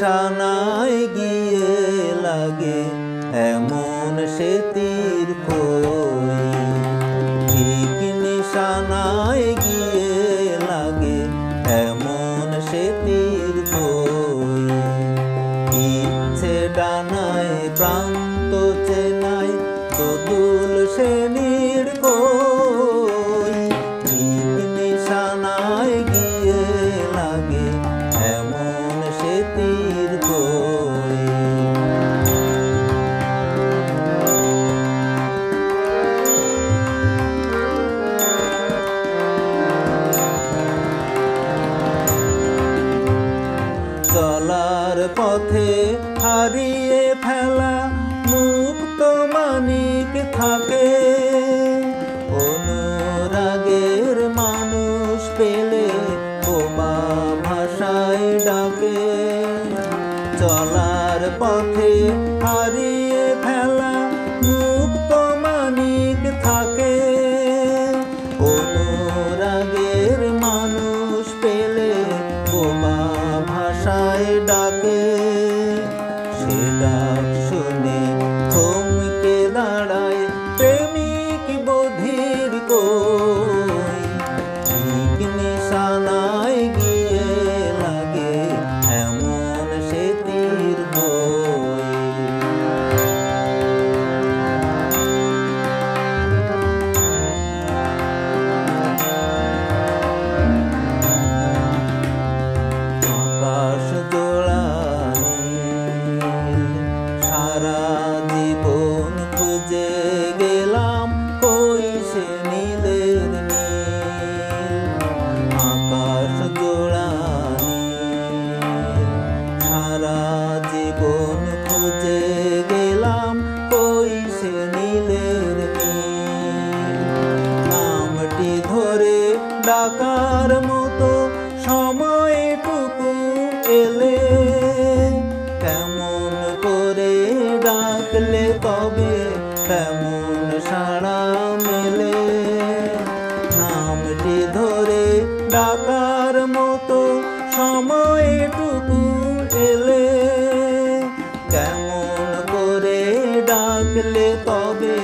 নিশানায় গিয়ে লাগে এমন সে তীর কই, ঠিক নিশানায় গিয়ে লাগে এমন সে তীর কই। ইচ্ছে ডানায় প্রান্ত চেনাই দোদুল সেনির কই, ঠিক নিশানায় গিয়ে লাগে এমন সে তীর কই। চলার পথে হারিয়ে ফেলা মুক্ত মানিক থাকে, অনুরাগের মানুষ পেলে বোমা ভাষায় ডাকে। চলার পথে হারিয়ে ফেলা মুক্ত মানিক থাকে, অনুরাগের মানুষ পেলে বোমা ভাষায় ডাকে। সে ডাক শুনে থমকে দাঁড়ায় প্রেমিক বধির কই, ঠিক নিশানায় গিয়ে লাগে এমন সে তীর কই। আকাশ জোড়া নীল, সারা জীবন খুঁজে গেলাম কই সে নীলের নীল। আকাশ জোড়া নীল, সারা জীবন খুঁজে গেলাম কই সে নীলের নীল। নামটি ধরে ডাকার মতো সময়টুকু এলে, কেমন করে ডাকলে তবে কেমন সাড়া মেলে। নামটি ধরে ডাকার মতো সময়টুকু এলে, কেমন করে ডাকলে তবে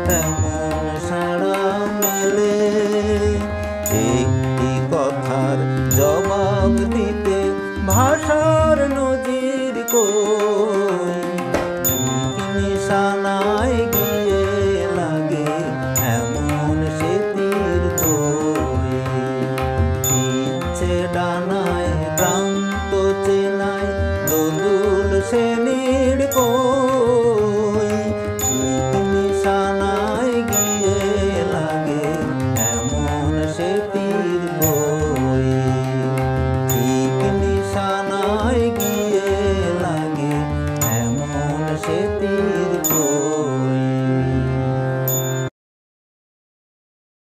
কেমন সাড়া মেলে। একটি কথার জবাব দিতে ভাষার নজির কই, ঠিক নিশানায় গিয়ে লাগে এমন সে তীর কই। ইচ্ছে ডানায় প্রান্ত চেনাই দোদুল সেনির কই, ঠিক নিশানায় গিয়ে লাগে এমন সে তীর